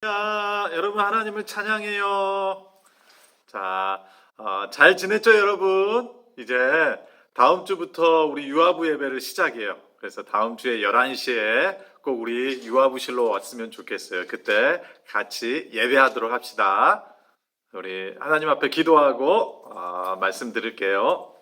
여러분 하나님을 찬양해요. 자, 잘 지냈죠 여러분? 이제 다음 주부터 우리 유아부 예배를 시작해요. 그래서 다음 주에 11시에 꼭 우리 유아부실로 왔으면 좋겠어요. 그때 같이 예배하도록 합시다. 우리 하나님 앞에 기도하고 말씀드릴게요.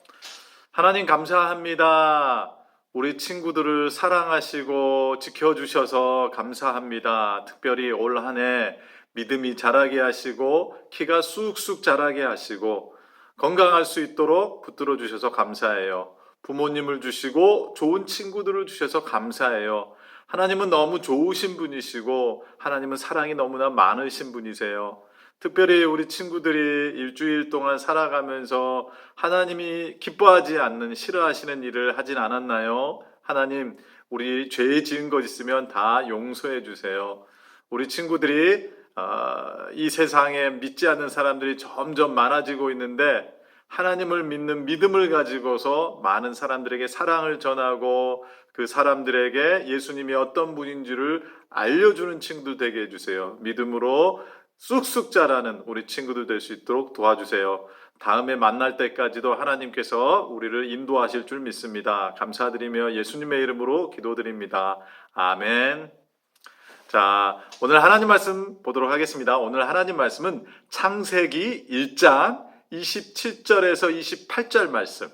하나님 감사합니다. 우리 친구들을 사랑하시고 지켜주셔서 감사합니다. 특별히 올 한 해 믿음이 자라게 하시고 키가 쑥쑥 자라게 하시고 건강할 수 있도록 붙들어 주셔서 감사해요. 부모님을 주시고 좋은 친구들을 주셔서 감사해요. 하나님은 너무 좋으신 분이시고 하나님은 사랑이 너무나 많으신 분이세요. 특별히 우리 친구들이 일주일 동안 살아가면서 하나님이 기뻐하지 않는 싫어하시는 일을 하진 않았나요? 하나님, 우리 죄 지은 것 있으면 다 용서해 주세요. 우리 친구들이 이 세상에 믿지 않는 사람들이 점점 많아지고 있는데 하나님을 믿는 믿음을 가지고서 많은 사람들에게 사랑을 전하고 그 사람들에게 예수님이 어떤 분인지를 알려주는 친구들 되게 해주세요. 믿음으로 쑥쑥 자라는 우리 친구들 될 수 있도록 도와주세요. 다음에 만날 때까지도 하나님께서 우리를 인도하실 줄 믿습니다. 감사드리며 예수님의 이름으로 기도드립니다. 아멘. 자, 오늘 하나님 말씀 보도록 하겠습니다. 오늘 하나님 말씀은 창세기 1장 27절에서 28절 말씀.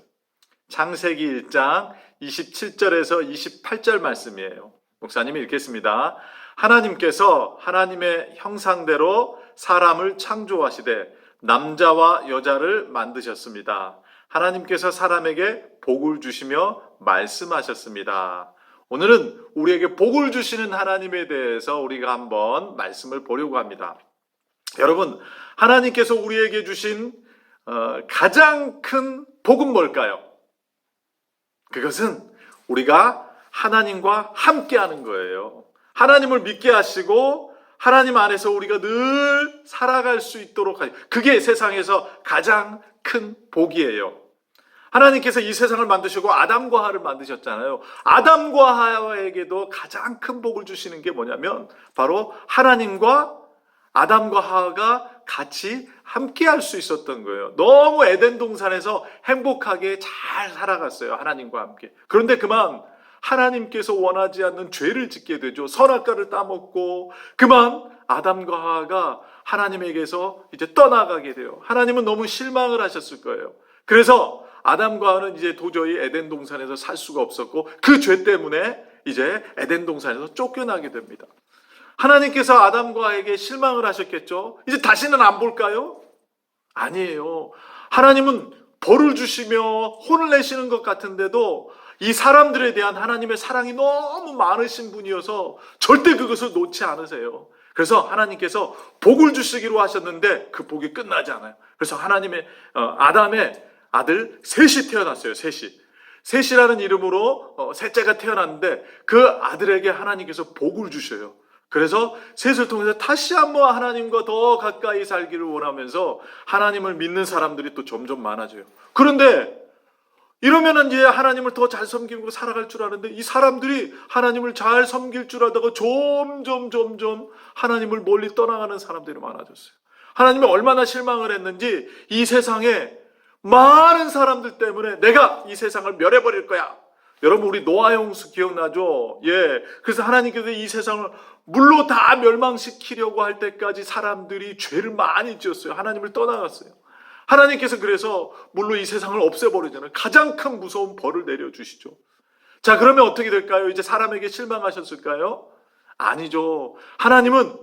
창세기 1장 27절에서 28절 말씀이에요. 목사님이 읽겠습니다. 하나님께서 하나님의 형상대로 사람을 창조하시되 남자와 여자를 만드셨습니다. 하나님께서 사람에게 복을 주시며 말씀하셨습니다. 오늘은 우리에게 복을 주시는 하나님에 대해서 우리가 한번 말씀을 보려고 합니다. 여러분, 하나님께서 우리에게 주신 가장 큰 복은 뭘까요? 그것은 우리가 하나님과 함께하는 거예요. 하나님을 믿게 하시고 하나님 안에서 우리가 늘 살아갈 수 있도록 하시. 그게 세상에서 가장 큰 복이에요. 하나님께서 이 세상을 만드시고 아담과 하와를 만드셨잖아요. 아담과 하와에게도 가장 큰 복을 주시는 게 뭐냐면 바로 하나님과 아담과 하와가 같이 함께 할 수 있었던 거예요. 너무 에덴 동산에서 행복하게 잘 살아갔어요. 하나님과 함께. 그런데 그만 하나님께서 원하지 않는 죄를 짓게 되죠. 선악과를 따먹고 그만 아담과 하와가 하나님에게서 이제 떠나가게 돼요. 하나님은 너무 실망을 하셨을 거예요. 그래서 아담과 하와는 이제 도저히 에덴 동산에서 살 수가 없었고 그 죄 때문에 이제 에덴 동산에서 쫓겨나게 됩니다. 하나님께서 아담과 하와에게 실망을 하셨겠죠. 이제 다시는 안 볼까요? 아니에요. 하나님은 벌을 주시며 혼을 내시는 것 같은데도 이 사람들에 대한 하나님의 사랑이 너무 많으신 분이어서 절대 그것을 놓지 않으세요. 그래서 하나님께서 복을 주시기로 하셨는데 그 복이 끝나지 않아요. 그래서 하나님의 아담의 아들 셋이 태어났어요. 셋이라는 이름으로 셋째가 태어났는데 그 아들에게 하나님께서 복을 주셔요. 그래서 셋을 통해서 다시 한번 하나님과 더 가까이 살기를 원하면서 하나님을 믿는 사람들이 또 점점 많아져요. 그런데 이러면은 이제 하나님을 더 잘 섬기고 살아갈 줄 아는데 이 사람들이 하나님을 잘 섬길 줄 알다가 점점 하나님을 멀리 떠나가는 사람들이 많아졌어요. 하나님이 얼마나 실망을 했는지 이 세상에 많은 사람들 때문에 내가 이 세상을 멸해버릴 거야. 여러분 우리 노아 홍수 기억나죠? 예. 그래서 하나님께서 이 세상을 물로 다 멸망시키려고 할 때까지 사람들이 죄를 많이 지었어요. 하나님을 떠나갔어요. 하나님께서 그래서 물로 이 세상을 없애버리잖아요. 가장 큰 무서운 벌을 내려주시죠. 자, 그러면 어떻게 될까요? 이제 사람에게 실망하셨을까요? 아니죠. 하나님은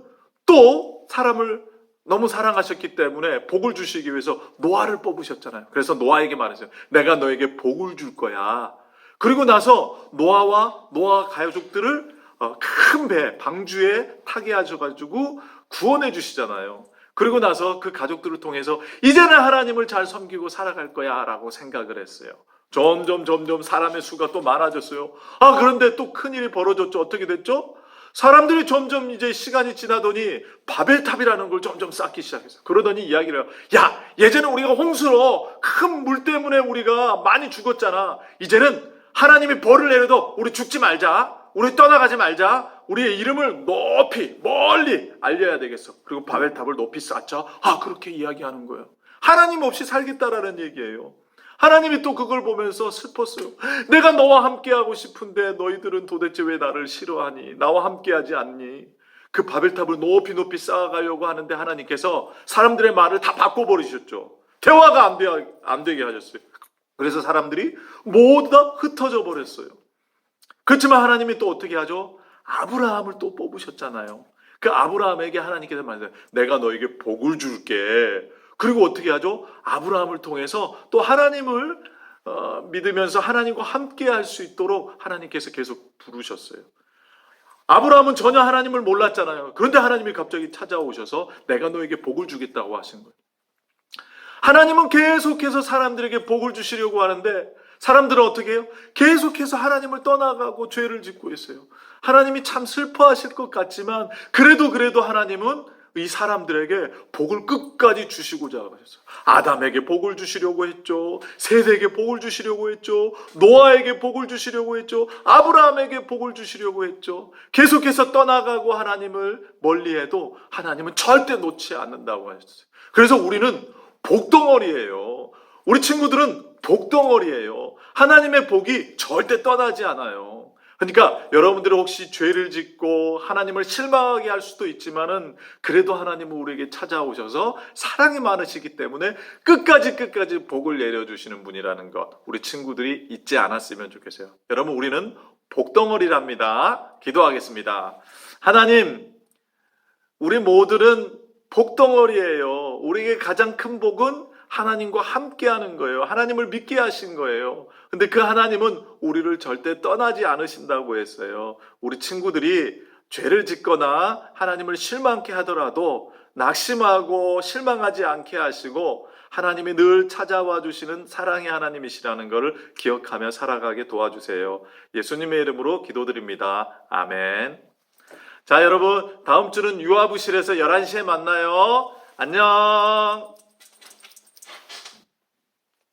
또 사람을 너무 사랑하셨기 때문에 복을 주시기 위해서 노아를 뽑으셨잖아요. 그래서 노아에게 말했어요. 내가 너에게 복을 줄 거야. 그리고 나서 노아 가족들을 큰 배, 방주에 타게 하셔가지고 구원해 주시잖아요. 그리고 나서 그 가족들을 통해서 이제는 하나님을 잘 섬기고 살아갈 거야 라고 생각을 했어요. 점점 사람의 수가 또 많아졌어요. 그런데 또 큰일이 벌어졌죠. 어떻게 됐죠? 사람들이 점점 이제 시간이 지나더니 바벨탑이라는 걸 점점 쌓기 시작했어요. 그러더니 이야기를 해요. 야, 예전에 우리가 홍수로 큰 물 때문에 우리가 많이 죽었잖아. 이제는 하나님이 벌을 내려도 우리 죽지 말자. 우리 떠나가지 말자. 우리의 이름을 높이 멀리 알려야 되겠어. 그리고 바벨탑을 높이 쌓자. 그렇게 이야기하는 거예요. 하나님 없이 살겠다라는 얘기예요. 하나님이 또 그걸 보면서 슬펐어요. 내가 너와 함께하고 싶은데 너희들은 도대체 왜 나를 싫어하니? 나와 함께하지 않니? 그 바벨탑을 높이 쌓아가려고 하는데 하나님께서 사람들의 말을 다 바꿔버리셨죠. 대화가 안 되게 하셨어요. 그래서 사람들이 모두 다 흩어져 버렸어요. 그렇지만 하나님이 또 어떻게 하죠? 아브라함을 또 뽑으셨잖아요. 그 아브라함에게 하나님께서 말해요. 내가 너에게 복을 줄게. 그리고 어떻게 하죠? 아브라함을 통해서 또 하나님을 믿으면서 하나님과 함께 할 수 있도록 하나님께서 계속 부르셨어요. 아브라함은 전혀 하나님을 몰랐잖아요. 그런데 하나님이 갑자기 찾아오셔서 내가 너에게 복을 주겠다고 하신 거예요. 하나님은 계속해서 사람들에게 복을 주시려고 하는데 사람들은 어떻게 해요? 계속해서 하나님을 떠나가고 죄를 짓고 있어요. 하나님이 참 슬퍼하실 것 같지만 그래도 하나님은 이 사람들에게 복을 끝까지 주시고자 하셨어요. 아담에게 복을 주시려고 했죠. 셋에게 복을 주시려고 했죠. 노아에게 복을 주시려고 했죠. 아브라함에게 복을 주시려고 했죠. 계속해서 떠나가고 하나님을 멀리해도 하나님은 절대 놓지 않는다고 하셨어요. 그래서 우리는 복덩어리예요. 우리 친구들은 복덩어리예요. 하나님의 복이 절대 떠나지 않아요. 그러니까 여러분들은 혹시 죄를 짓고 하나님을 실망하게 할 수도 있지만은 그래도 하나님은 우리에게 찾아오셔서 사랑이 많으시기 때문에 끝까지 복을 내려주시는 분이라는 것 우리 친구들이 잊지 않았으면 좋겠어요. 여러분 우리는 복덩어리랍니다. 기도하겠습니다. 하나님, 우리 모두는 복덩어리예요. 우리에게 가장 큰 복은 하나님과 함께하는 거예요. 하나님을 믿게 하신 거예요. 근데 그 하나님은 우리를 절대 떠나지 않으신다고 했어요. 우리 친구들이 죄를 짓거나 하나님을 실망케 하더라도 낙심하고 실망하지 않게 하시고 하나님이 늘 찾아와 주시는 사랑의 하나님이시라는 것을 기억하며 살아가게 도와주세요. 예수님의 이름으로 기도드립니다. 아멘. 자, 여러분 다음 주는 유아부실에서 11시에 만나요. 안녕.